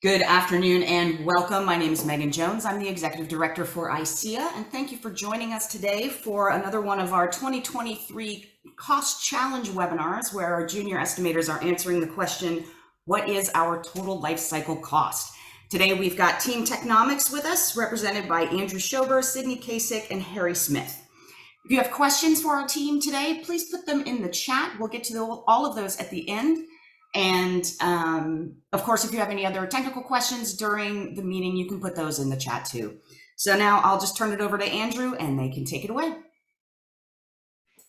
Good afternoon and welcome. My name is Megan Jones. I'm the Executive Director for ICEAA, and thank you for joining us today for another one of our 2023 Cost Challenge webinars, where our junior estimators are answering the question, what is our total life cycle cost? Today we've got Team Technomics with us, represented by Andrew Schober, Sydney Kasich, and Harry Smith. If you have questions for our team today, please put them in the chat. We'll get to all of those at the end. And of course, if you have any other technical questions during the meeting, you can put those in the chat too. So now I'll just turn it over to Andrew and they can take it away.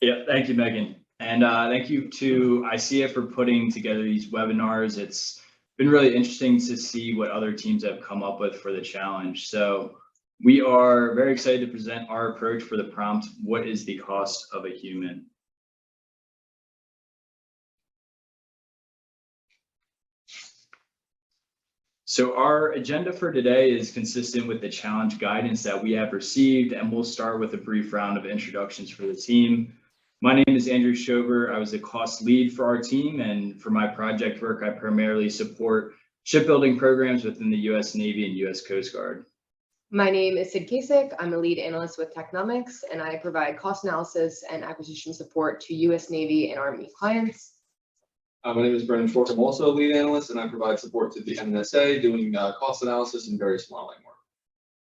Yeah, thank you, Megan. And thank you to ICEAA for putting together these webinars. It's been really interesting to see what other teams have come up with for the challenge. So we are very excited to present our approach for the prompt, what is the cost of a human? So our agenda for today is consistent with the challenge guidance that we have received, and we'll start with a brief round of introductions for the team. My name is Andrew Schober. I was the cost lead for our team, and for my project work, I primarily support shipbuilding programs within the U.S. Navy and U.S. Coast Guard. My name is Sid Kasich. I'm a lead analyst with Technomics, and I provide cost analysis and acquisition support to U.S. Navy and Army clients. My name is Brendan Schwartz. I'm also a lead analyst, and I provide support to the NNSA doing cost analysis and various modeling work.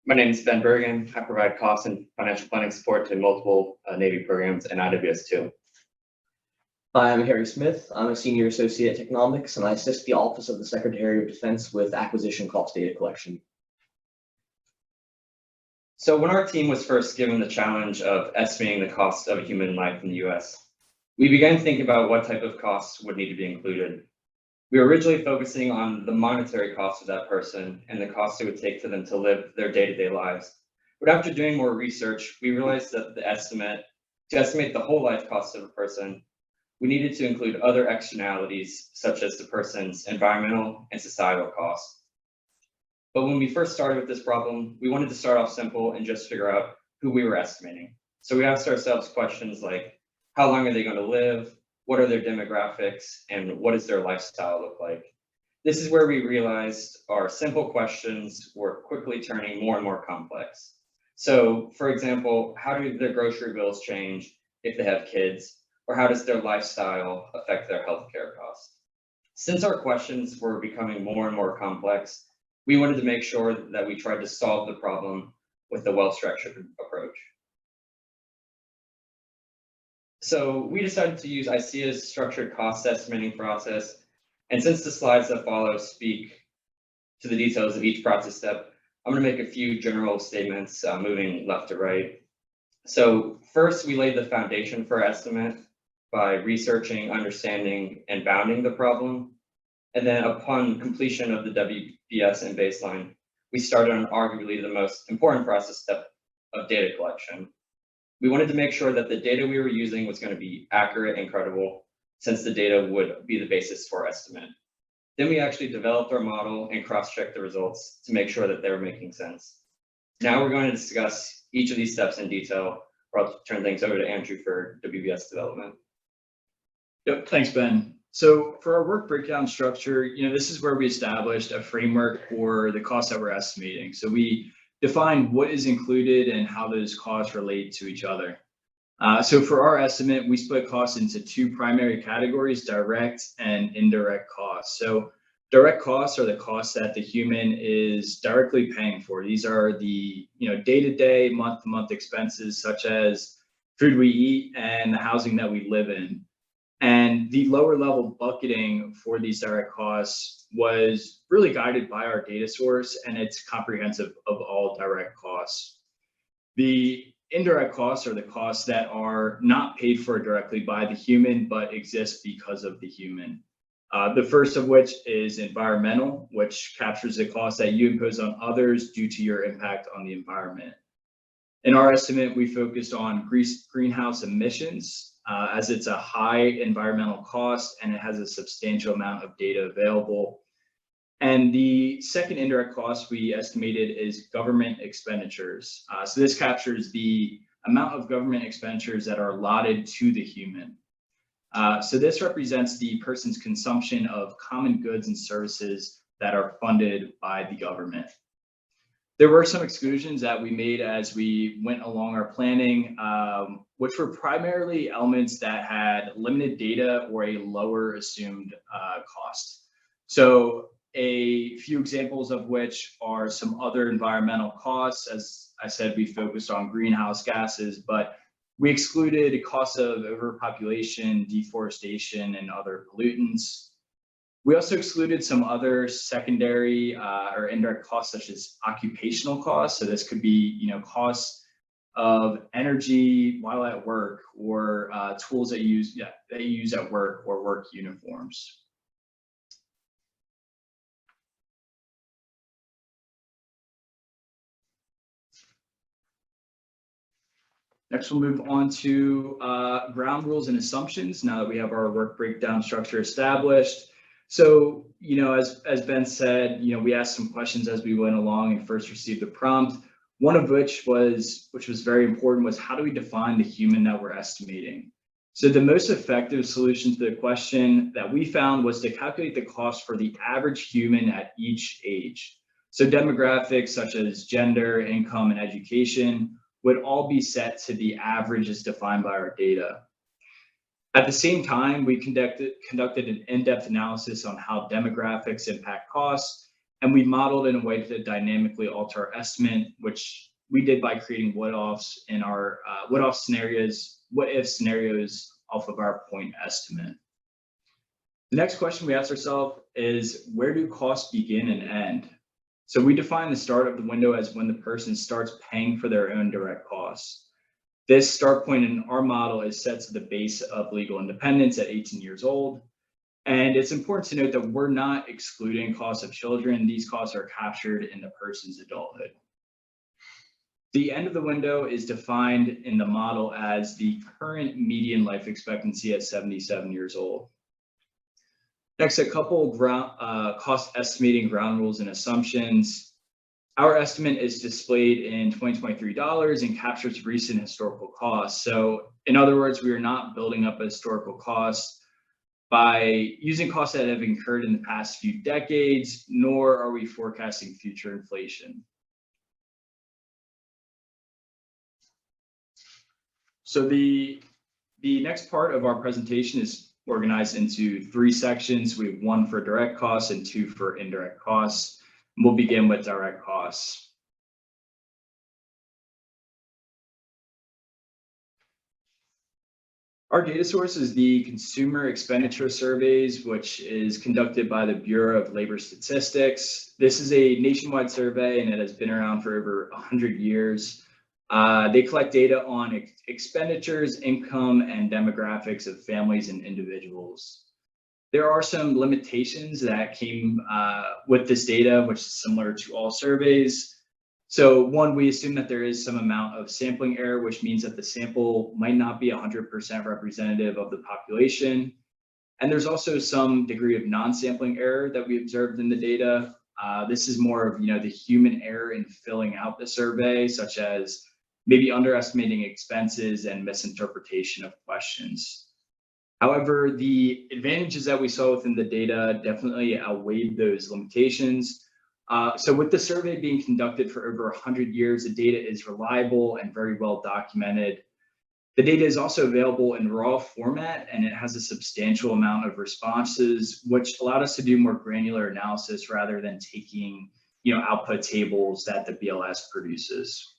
My name is Ben Bergen. I provide cost and financial planning support to multiple Navy programs and IWS too. Hi, I'm Harry Smith. I'm a senior associate at Technomics, and I assist the Office of the Secretary of Defense with acquisition cost data collection. So when our team was first given the challenge of estimating the cost of a human life in the US, we began thinking about what type of costs would need to be included. We were originally focusing on the monetary cost of that person and the cost it would take for them to live their day-to-day lives. But after doing more research, we realized that to estimate the whole life cost of a person, we needed to include other externalities, such as the person's environmental and societal costs. But when we first started with this problem, we wanted to start off simple and just figure out who we were estimating. So we asked ourselves questions like, how long are they going to live? What are their demographics? And what does their lifestyle look like? This is where we realized our simple questions were quickly turning more and more complex. So, for example, how do their grocery bills change if they have kids? Or how does their lifestyle affect their healthcare costs? Since our questions were becoming more and more complex, we wanted to make sure that we tried to solve the problem with a well-structured approach. So we decided to use ICEAA's structured cost estimating process. And since the slides that follow speak to the details of each process step, I'm going to make a few general statements moving left to right. So first, we laid the foundation for our estimate by researching, understanding, and bounding the problem. And then upon completion of the WBS and baseline, we started on arguably the most important process step of data collection. We wanted to make sure that the data we were using was going to be accurate and credible, since the data would be the basis for our estimate. Then we actually developed our model and cross-checked the results to make sure that they were making sense. Now we're going to discuss each of these steps in detail, or I'll turn things over to Andrew for WBS development. Yep, thanks, Ben. So for our work breakdown structure, this is where we established a framework for the costs that we're estimating. So we define what is included and how those costs relate to each other. So for our estimate, we split costs into two primary categories, direct and indirect costs. So direct costs are the costs that the human is directly paying for. These are the day-to-day, month-to-month expenses, such as food we eat and the housing that we live in. And the lower level bucketing for these direct costs was really guided by our data source, and it's comprehensive of all direct costs. The indirect costs are the costs that are not paid for directly by the human, but exist because of the human. The first of which is environmental, which captures the cost that you impose on others due to your impact on the environment. In our estimate, we focused on greenhouse emissions, as it's a high environmental cost and it has a substantial amount of data available. And the second indirect cost we estimated is government expenditures. So this captures the amount of government expenditures that are allotted to the human. So this represents the person's consumption of common goods and services that are funded by the government. There were some exclusions that we made as we went along our planning, which were primarily elements that had limited data or a lower assumed cost. So a few examples of which are some other environmental costs. As I said, we focused on greenhouse gases, but we excluded costs of overpopulation, deforestation, and other pollutants. We also excluded some other secondary or indirect costs, such as occupational costs. So this could be, costs of energy while at work, or tools that you use at work, or work uniforms. Next, we'll move on to ground rules and assumptions now that we have our work breakdown structure established. So, as Ben said, we asked some questions as we went along and first received the prompt. One of which was very important, was how do we define the human that we're estimating? So the most effective solution to the question that we found was to calculate the cost for the average human at each age. So demographics such as gender, income, and education would all be set to the average as defined by our data. At the same time, we conducted an in-depth analysis on how demographics impact costs, and we modeled in a way to dynamically alter our estimate, which we did by creating what-ifs in our what-if scenarios off of our point estimate. The next question we asked ourselves is, where do costs begin and end? So we define the start of the window as when the person starts paying for their own direct costs. This start point in our model is set to the base of legal independence at 18 years old. And it's important to note that we're not excluding costs of children. These costs are captured in the person's adulthood. The end of the window is defined in the model as the current median life expectancy at 77 years old. Next, a couple cost estimating ground rules and assumptions. Our estimate is displayed in 2023 dollars and captures recent historical costs. So in other words, we are not building up a historical cost by using costs that have incurred in the past few decades, nor are we forecasting future inflation. So the next part of our presentation is organized into 3 sections. We have 1 for direct costs and 2 for indirect costs. We'll begin with direct costs. Our data source is the Consumer Expenditure Surveys, which is conducted by the Bureau of Labor Statistics. This is a nationwide survey, and it has been around for over 100 years. They collect data on expenditures, income, and demographics of families and individuals. There are some limitations that came with this data, which is similar to all surveys. So 1, we assume that there is some amount of sampling error, which means that the sample might not be 100% representative of the population. And there's also some degree of non-sampling error that we observed in the data. This is more of the human error in filling out the survey, such as maybe underestimating expenses and misinterpretation of questions. However, the advantages that we saw within the data definitely outweighed those limitations. So with the survey being conducted for over 100 years, the data is reliable and very well documented. The data is also available in raw format, and it has a substantial amount of responses, which allowed us to do more granular analysis rather than taking output tables that the BLS produces.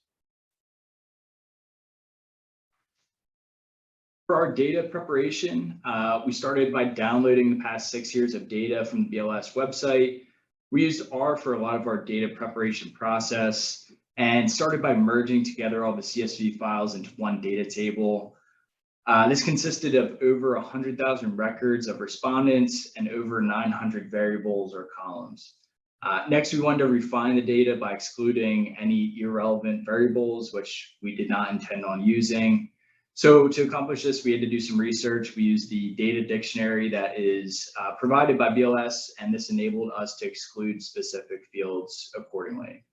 For our data preparation, we started by downloading the past 6 years of data from the BLS website. We used R for a lot of our data preparation process and started by merging together all the CSV files into one data table. This consisted of over 100,000 records of respondents and over 900 variables or columns. Next, we wanted to refine the data by excluding any irrelevant variables, which we did not intend on using. So to accomplish this, we had to do some research. We used the data dictionary that is provided by BLS, and this enabled us to exclude specific fields accordingly.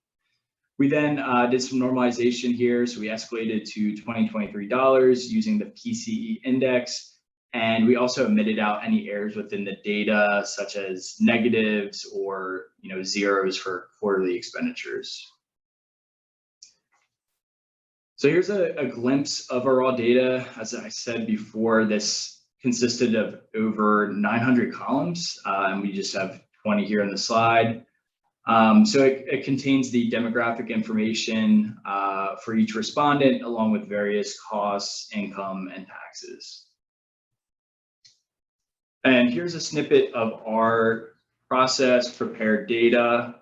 We then did some normalization here. So we escalated to 2023 dollars using the PCE index And we also omitted out any errors within the data, such as negatives or zeros for quarterly expenditures. So here's a glimpse of our raw data. As I said before, this consisted of over 900 columns, and we just have 20 here on the slide. So it contains the demographic information for each respondent, along with various costs, income, and taxes. And here's a snippet of our process prepared data.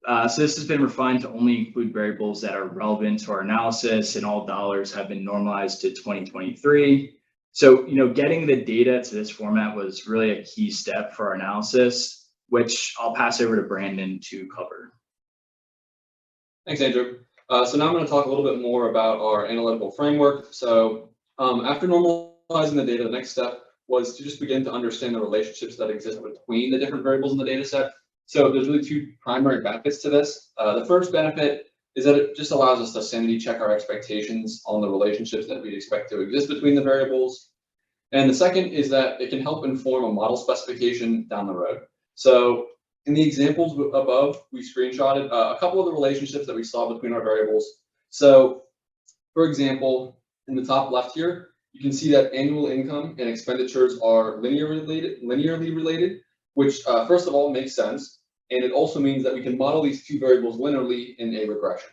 So this has been refined to only include variables that are relevant to our analysis, and all dollars have been normalized to 2023. So, getting the data to this format was really a key step for our analysis, which I'll pass over to Brandon to cover. Thanks, Andrew. So now I'm going to talk a little bit more about our analytical framework. So after normalizing the data, the next step was to just begin to understand the relationships that exist between the different variables in the data set. So there's really two primary benefits to this. The first benefit is that it just allows us to sanity check our expectations on the relationships that we'd expect to exist between the variables. And the second is that it can help inform a model specification down the road. So in the examples above, we screenshotted a couple of the relationships that we saw between our variables. So for example, in the top left here, you can see that annual income and expenditures are linearly related, which first of all makes sense. And it also means that we can model these two variables linearly in a regression.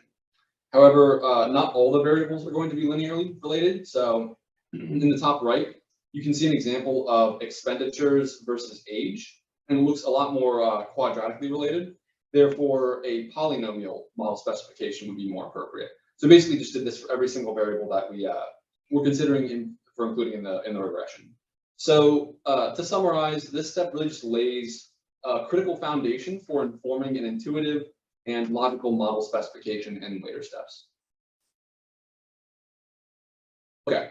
However, not all the variables are going to be linearly related. So in the top right, you can see an example of expenditures versus age, and it looks a lot more quadratically related. Therefore, a polynomial model specification would be more appropriate. So basically just did this for every single variable that we're considering for including in the regression. So to summarize, this step really just lays a critical foundation for informing an intuitive and logical model specification in later steps. Okay,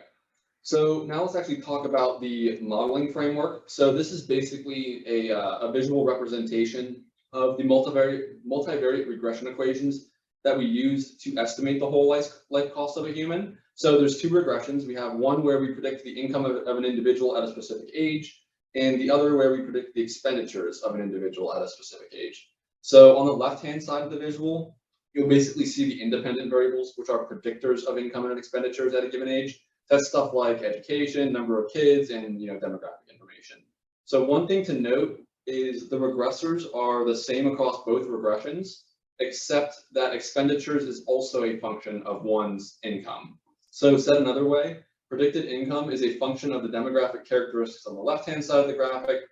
so now let's actually talk about the modeling framework. So this is basically a visual representation of the multivariate regression equations that we use to estimate the whole life cost of a human. So there's two regressions. We have one where we predict the income of an individual at a specific age, and the other where we predict the expenditures of an individual at a specific age. So on the left-hand side of the visual, you'll basically see the independent variables, which are predictors of income and expenditures at a given age. That's stuff like education, number of kids, and demographic information. So one thing to note is the regressors are the same across both regressions, except that expenditures is also a function of one's income. So said another way, predicted income is a function of the demographic characteristics on the left-hand side of the graphic,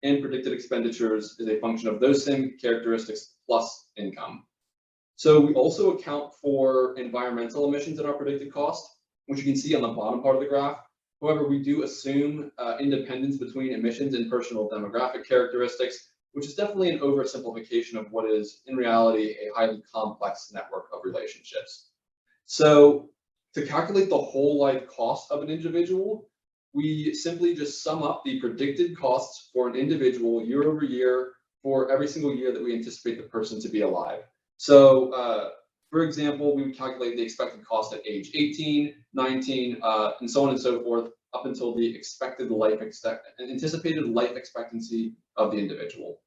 and predicted expenditures is a function of those same characteristics plus income. So we also account for environmental emissions in our predicted cost, which you can see on the bottom part of the graph. However, we do assume independence between emissions and personal demographic characteristics, which is definitely an oversimplification of what is in reality a highly complex network of relationships. So to calculate the whole life cost of an individual, we simply just sum up the predicted costs for an individual year over year for every single year that we anticipate the person to be alive. So for example, we would calculate the expected cost at age 18, 19, and so on and so forth, up until the anticipated life expectancy of the individual.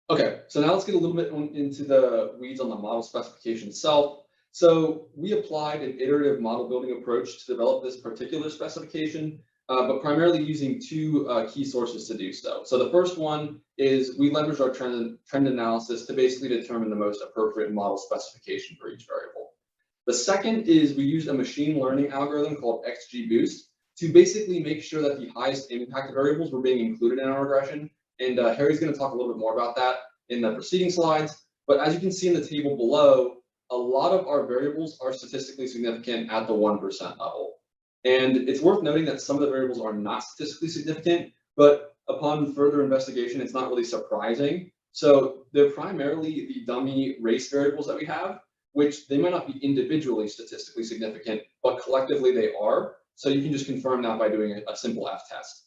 Okay, so now let's get a little bit into the weeds on the model specification itself. So we applied an iterative model building approach to develop this particular specification, but primarily using two key sources to do so. So the first one is we leveraged our trend analysis to basically determine the most appropriate model specification for each variable. The second is we used a machine learning algorithm called XGBoost to basically make sure that the highest impact variables were being included in our regression. And Harry's going to talk a little bit more about that in the preceding slides. But as you can see in the table below, a lot of our variables are statistically significant at the 1% level. And it's worth noting that some of the variables are not statistically significant, but upon further investigation, it's not really surprising. So they're primarily the dummy race variables that we have, which they might not be individually statistically significant, but collectively they are. So you can just confirm that by doing a simple F test.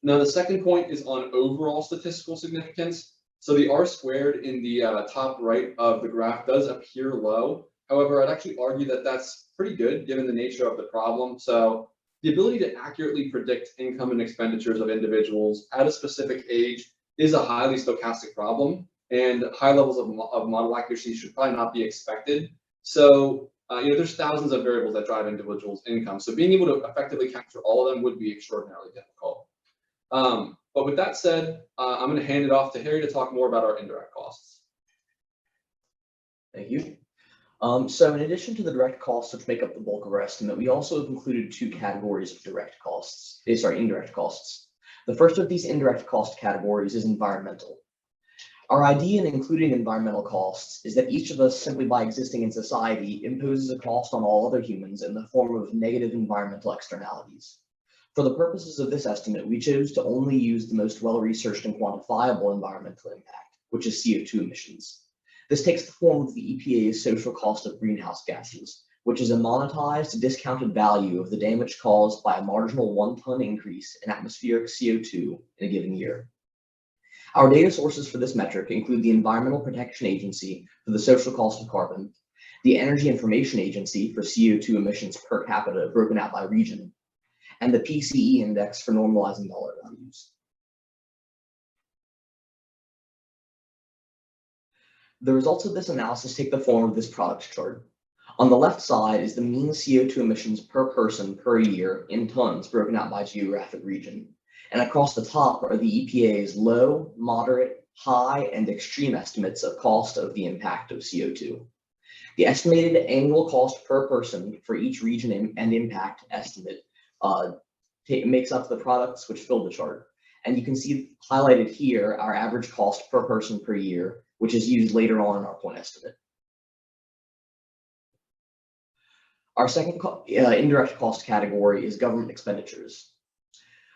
Now, the second point is on overall statistical significance. So the R squared in the top right of the graph does appear low. However, I'd actually argue that that's pretty good given the nature of the problem. So the ability to accurately predict income and expenditures of individuals at a specific age is a highly stochastic problem, and high levels of model accuracy should probably not be expected. So, there's thousands of variables that drive individuals' income. So being able to effectively capture all of them would be extraordinarily difficult. But with that said, I'm going to hand it off to Harry to talk more about our indirect costs. Thank you. So in addition to the direct costs which make up the bulk of our estimate, we also have included two categories of indirect costs. The first of these indirect cost categories is environmental. Our idea in including environmental costs is that each of us, simply by existing in society, imposes a cost on all other humans in the form of negative environmental externalities. For the purposes of this estimate, we chose to only use the most well-researched and quantifiable environmental impact, which is CO2 emissions. This takes the form of the EPA's social cost of greenhouse gases, which is a monetized, discounted value of the damage caused by a marginal 1-ton increase in atmospheric CO2 in a given year. Our data sources for this metric include the Environmental Protection Agency for the social cost of carbon, the Energy Information Agency for CO2 emissions per capita broken out by region, and the PCE index for normalizing dollar values. The results of this analysis take the form of this product chart. On the left side is the mean CO2 emissions per person per year in tons broken out by geographic region. And across the top are the EPA's low, moderate, high, and extreme estimates of cost of the impact of CO2. The estimated annual cost per person for each region and impact estimate makes up the products which fill the chart. And you can see highlighted here our average cost per person per year, which is used later on in our point estimate. Our second indirect cost category is government expenditures.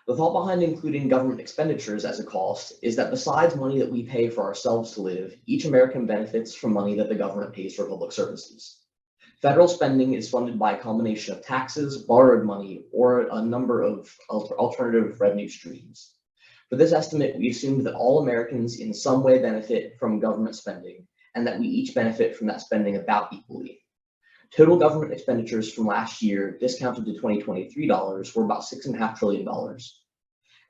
The thought behind including government expenditures as a cost is that besides money that we pay for ourselves to live, each American benefits from money that the government pays for public services. Federal spending is funded by a combination of taxes, borrowed money, or a number of alternative revenue streams. For this estimate, we assumed that all Americans in some way benefit from government spending, and that we each benefit from that spending about equally. Total government expenditures from last year, discounted to 2023 dollars, were about $6.5 trillion.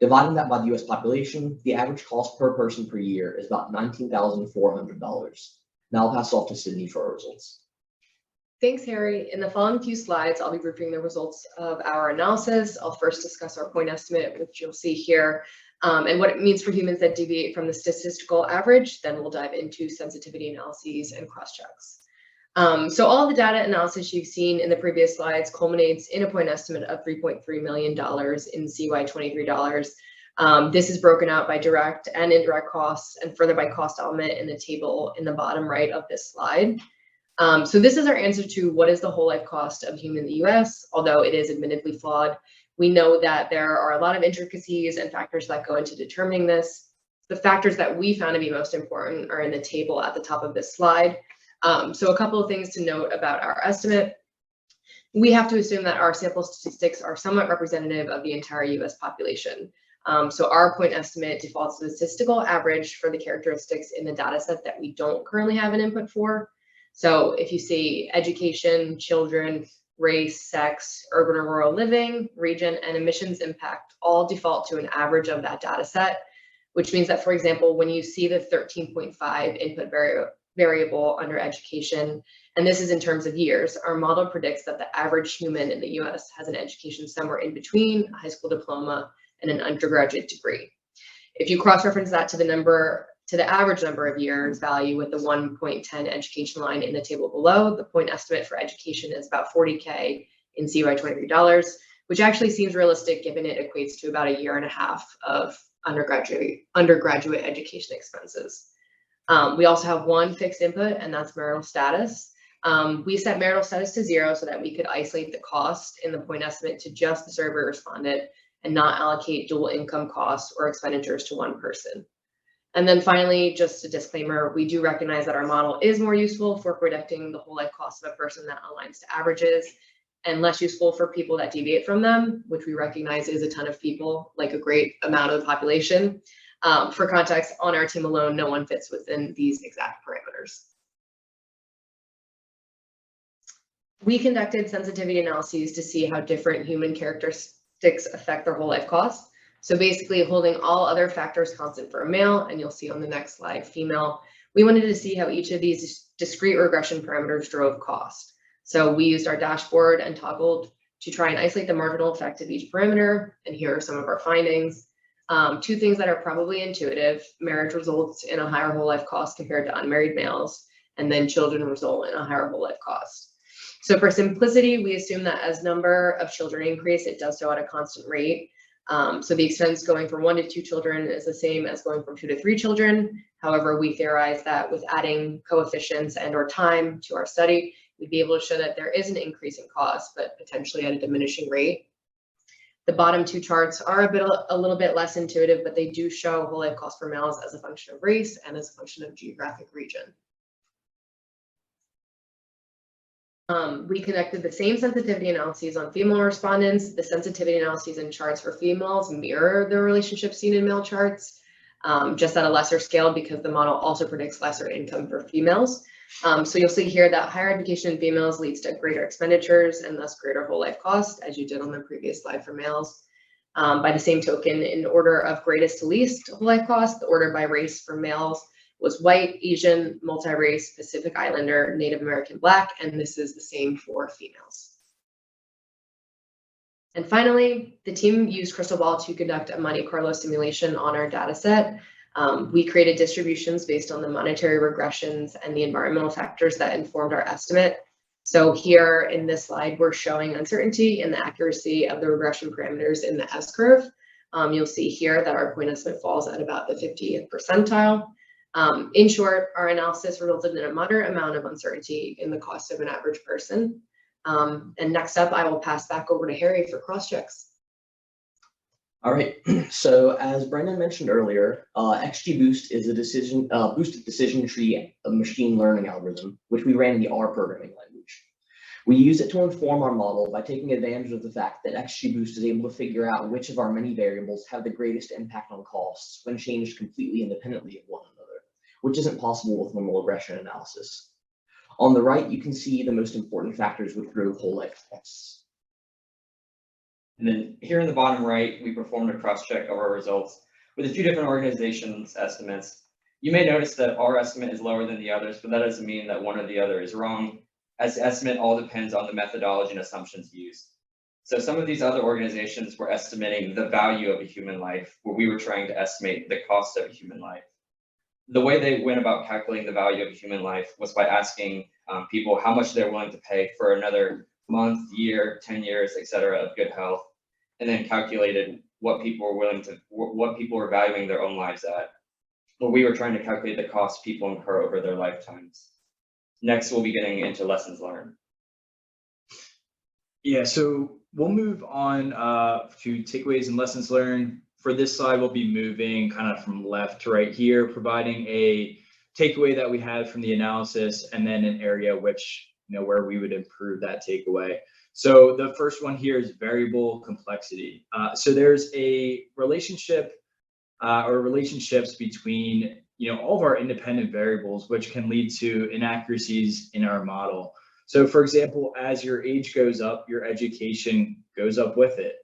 Dividing that by the US population, the average cost per person per year is about $19,400. Now I'll pass off to Sydney for our results. Thanks, Harry. In the following few slides, I'll be grouping the results of our analysis. I'll first discuss our point estimate, which you'll see here, and what it means for humans that deviate from the statistical average. Then we'll dive into sensitivity analyses and cross-checks. So all the data analysis you've seen in the previous slides culminates in a point estimate of $3.3 million in CY23 dollars. This is broken out by direct and indirect costs and further by cost element in the table in the bottom right of this slide. So this is our answer to what is the whole life cost of human in the US, although it is admittedly flawed. We know that there are a lot of intricacies and factors that go into determining this. The factors that we found to be most important are in the table at the top of this slide. So a couple of things to note about our estimate. We have to assume that our sample statistics are somewhat representative of the entire US population. So our point estimate defaults to the statistical average for the characteristics in the data set that we don't currently have an input for. So if you see education, children, race, sex, urban or rural living, region, and emissions impact all default to an average of that data set, which means that, for example, when you see the 13.5 input variable under education, and this is in terms of years, our model predicts that the average human in the US has an education somewhere in between a high school diploma and an undergraduate degree. If you cross-reference that to the average number of years value with the 1.10 education line in the table below, the point estimate for education is about 40K in CY23 dollars, which actually seems realistic given it equates to about a year and a half of undergraduate education expenses. We also have one fixed input, and that's marital status. We set marital status to 0 so that we could isolate the cost in the point estimate to just the survey respondent and not allocate dual income costs or expenditures to one person. And then finally, just a disclaimer, we do recognize that our model is more useful for predicting the whole life cost of a person that aligns to averages and less useful for people that deviate from them, which we recognize is a ton of people, like a great amount of the population. For context, on our team alone, no one fits within these exact parameters. We conducted sensitivity analyses to see how different human characteristics affect their whole life costs. So basically holding all other factors constant for a male, and you'll see on the next slide, female, we wanted to see how each of these discrete regression parameters drove cost. So we used our dashboard and toggled to try and isolate the marginal effect of each parameter. And here are some of our findings. Two things that are probably intuitive: marriage results in a higher whole life cost compared to unmarried males, and then children result in a higher whole life cost. So for simplicity, we assume that as number of children increase, it does so at a constant rate. So the expense going from 1 to 2 children is the same as going from 2 to 3 children. However, we theorize that with adding coefficients and or time to our study, we'd be able to show that there is an increase in cost, but potentially at a diminishing rate. The bottom 2 charts are a little bit less intuitive, but they do show whole life cost for males as a function of race and as a function of geographic region. We conducted the same sensitivity analyses on female respondents. The sensitivity analyses and charts for females mirror the relationship seen in male charts, just at a lesser scale because the model also predicts lesser income for females. So you'll see here that higher education in females leads to greater expenditures and thus greater whole life cost, as you did on the previous slide for males. By the same token, in order of greatest to least whole life cost, the order by race for males was white, Asian, multi-race, Pacific Islander, Native American, Black, and this is the same for females. And finally, the team used Crystal Ball to conduct a Monte Carlo simulation on our data set. We created distributions based on the monetary regressions and the environmental factors that informed our estimate. So here in this slide, we're showing uncertainty in the accuracy of the regression parameters in the S-curve. You'll see here that our point estimate falls at about the 50th percentile. In short, our analysis resulted in a moderate amount of uncertainty in the cost of an average person. And next up, I will pass back over to Harry for cross-checks. All right, so as Brendan mentioned earlier, XGBoost is a boosted decision tree of machine learning algorithm, which we ran in the R programming language. We use it to inform our model by taking advantage of the fact that XGBoost is able to figure out which of our many variables have the greatest impact on costs when changed completely independently of one another, which isn't possible with normal regression analysis. On the right, you can see the most important factors which drove whole life costs. And then here in the bottom right, we performed a cross-check of our results with a few different organizations' estimates. You may notice that our estimate is lower than the others, but that doesn't mean that one or the other is wrong, as the estimate all depends on the methodology and assumptions used. So some of these other organizations were estimating the value of a human life, where we were trying to estimate the cost of a human life. The way they went about calculating the value of a human life was by asking people how much they're willing to pay for another month, year, 10 years, etc. of good health, and then calculated what people were valuing their own lives at. Well, we were trying to calculate the cost people incur over their lifetimes. Next, we'll be getting into lessons learned. Yeah, so we'll move on to takeaways and lessons learned. For this slide, we'll be moving kind of from left to right here, providing a takeaway that we had from the analysis, and then an area which, where we would improve that takeaway. So the first one here is variable complexity. So there's a relationship or relationships between, all of our independent variables, which can lead to inaccuracies in our model. So for example, as your age goes up, your education goes up with it.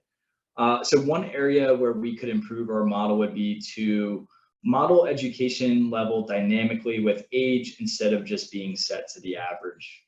So one area where we could improve our model would be to model education level dynamically with age instead of just being set to the average.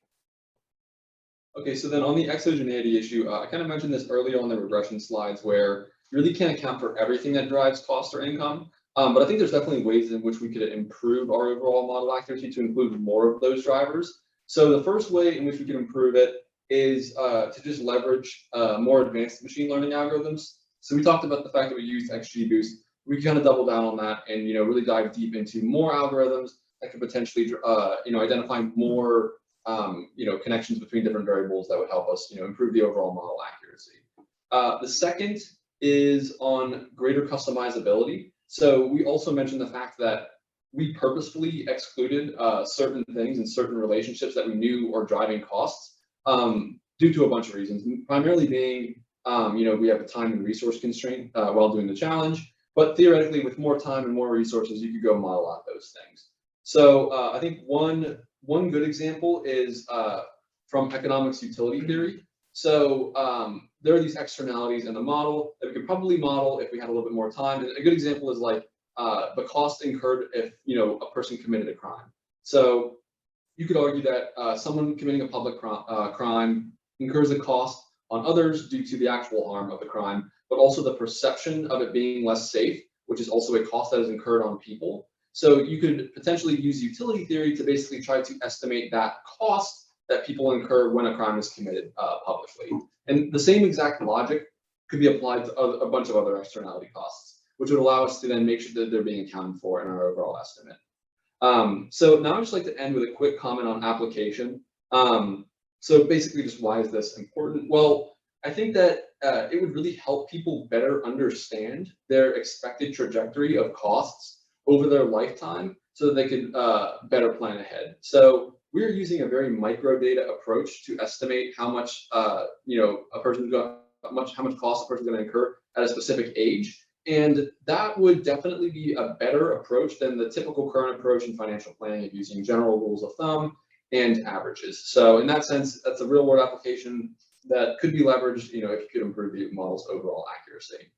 Okay, so then on the exogeneity issue, I kind of mentioned this earlier on the regression slides where you really can't account for everything that drives cost or income. But I think there's definitely ways in which we could improve our overall model accuracy to include more of those drivers. So the first way in which we can improve it is to just leverage more advanced machine learning algorithms. So we talked about the fact that we used XGBoost. We can kind of double down on that and really dive deep into more algorithms that could potentially identify more connections between different variables that would help us improve the overall model accuracy. The second is on greater customizability. So we also mentioned the fact that we purposefully excluded certain things and certain relationships that we knew are driving costs due to a bunch of reasons, primarily being, we have a time and resource constraint while doing the challenge, but theoretically with more time and more resources, you could go model out those things. So I think one good example is from economics utility theory. So there are these externalities in the model that we could probably model if we had a little bit more time. And a good example is like the cost incurred if a person committed a crime. So you could argue that someone committing a public crime incurs a cost on others due to the actual harm of the crime, but also the perception of it being less safe, which is also a cost that is incurred on people. So you could potentially use utility theory to basically try to estimate that cost that people incur when a crime is committed publicly. And the same exact logic could be applied to a bunch of other externality costs, which would allow us to then make sure that they're being accounted for in our overall estimate. So now I'd just like to end with a quick comment on application. So basically just why is this important? Well, I think that it would really help people better understand their expected trajectory of costs over their lifetime so that they could better plan ahead. So we're using a very micro data approach to estimate how much how much cost a person's going to incur at a specific age. And that would definitely be a better approach than the typical current approach in financial planning of using general rules of thumb and averages. So in that sense, that's a real world application that could be leveraged, if you could improve the model's overall accuracy.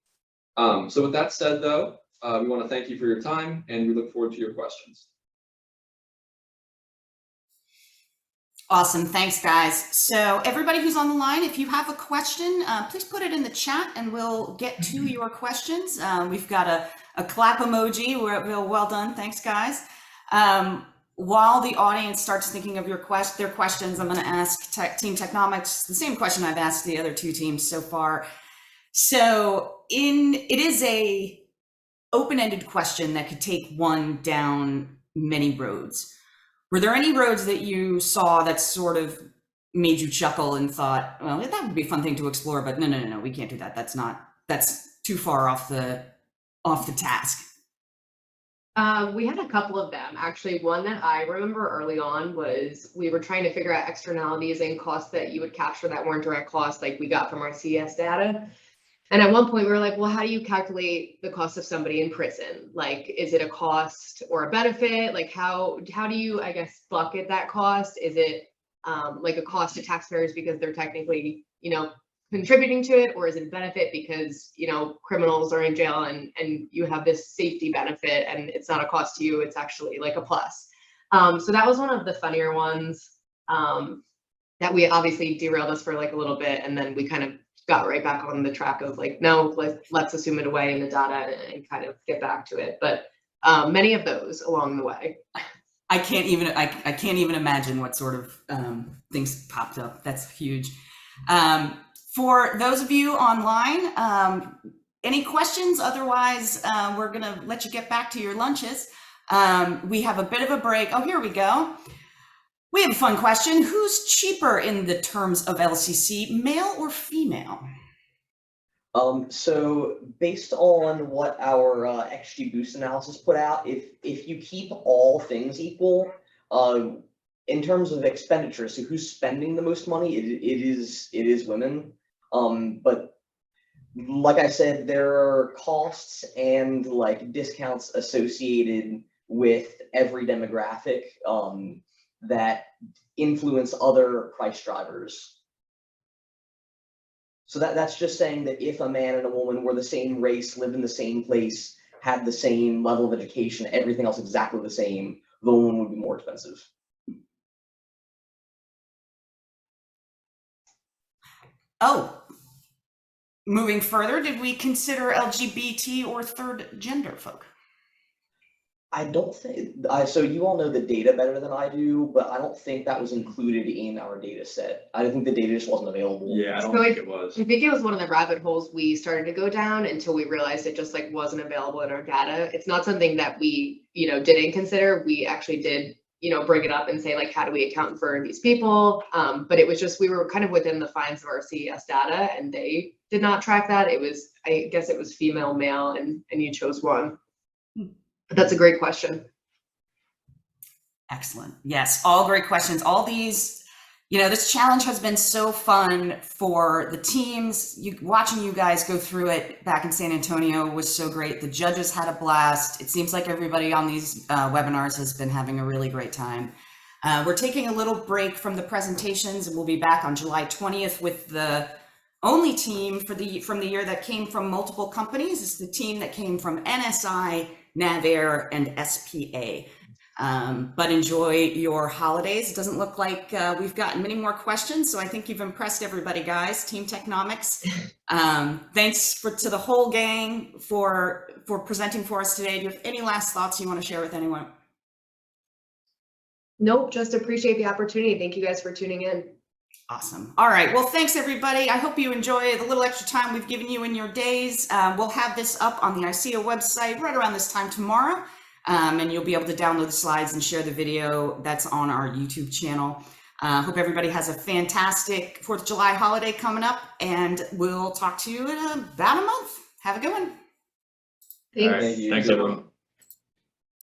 So with that said, though, we want to thank you for your time, and we look forward to your questions. Awesome. Thanks, guys. So everybody who's on the line, if you have a question, please put it in the chat and we'll get to your questions. We've got a clap emoji. Well done. Thanks, guys. While the audience starts thinking of their questions, I'm going to ask Team Technomics the same question I've asked the other two teams so far. So it is a open-ended question that could take one down many roads. Were there any roads that you saw that sort of made you chuckle and thought, well, that would be a fun thing to explore, but no, we can't do that. That's too far off the task. We had a couple of them. Actually, one that I remember early on was we were trying to figure out externalities and costs that you would capture that weren't direct costs like we got from our CS data. And at one point we were like, well, how do you calculate the cost of somebody in prison? Like, is it a cost or a benefit? Like, how do you, I guess, bucket that cost? Is it like a cost to taxpayers because they're technically, contributing to it, or is it a benefit because, criminals are in jail and you have this safety benefit and it's not a cost to you, it's actually like a plus. So that was one of the funnier ones that we obviously derailed us for like a little bit, and then we kind of got right back on the track of like, no, let's assume it away in the data and kind of get back to it. But many of those along the way. I can't even imagine what sort of things popped up. That's huge. For those of you online, any questions? Otherwise, we're gonna let you get back to your lunches. We have a bit of a break. Oh, here we go. We have a fun question. Who's cheaper in the terms of LCC, male or female? So based on what our XG Boost analysis put out, if you keep all things equal, in terms of expenditures, so who's spending the most money, it is women. But like I said, there are costs and like discounts associated with every demographic that influence other price drivers. So that's just saying that if a man and a woman were the same race, lived in the same place, had the same level of education, everything else exactly the same, the woman would be more expensive. Oh, moving further, did we consider LGBT or third gender folk? I don't think, so you all know the data better than I do, but I don't think that was included in our data set. I think the data just wasn't available. Yeah, I don't think it was. I think it was one of the rabbit holes we started to go down until we realized it just like wasn't available in our data. It's not something that we, didn't consider. We actually did, bring it up and say like, how do we account for these people? But it was just, we were kind of within the fines of our CES data and they did not track that. It was, I guess it was female, male, and you chose one. But that's a great question. Excellent. Yes, all great questions. All these, this challenge has been so fun for the teams. Watching you guys go through it back in San Antonio was so great. The judges had a blast. It seems like everybody on these webinars has been having a really great time. We're taking a little break from the presentations, and we'll be back on July 20th with the only team from the year that came from multiple companies. It's the team that came from NSI, NavAir, and SPA. But enjoy your holidays. It doesn't look like we've gotten many more questions, so I think you've impressed everybody, guys. Team Technomics. Thanks to the whole gang for presenting for us today. Do you have any last thoughts you want to share with anyone? Nope, just appreciate the opportunity. Thank you guys for tuning in. Awesome. All right. Well, thanks, everybody. I hope you enjoy the little extra time we've given you in your days. We'll have this up on the ICEAA website right around this time tomorrow. And you'll be able to download the slides and share the video that's on our YouTube channel. Hope everybody has a fantastic 4th of July holiday coming up, and we'll talk to you in about a month. Have a good one. Thanks. All right. Thanks, everyone.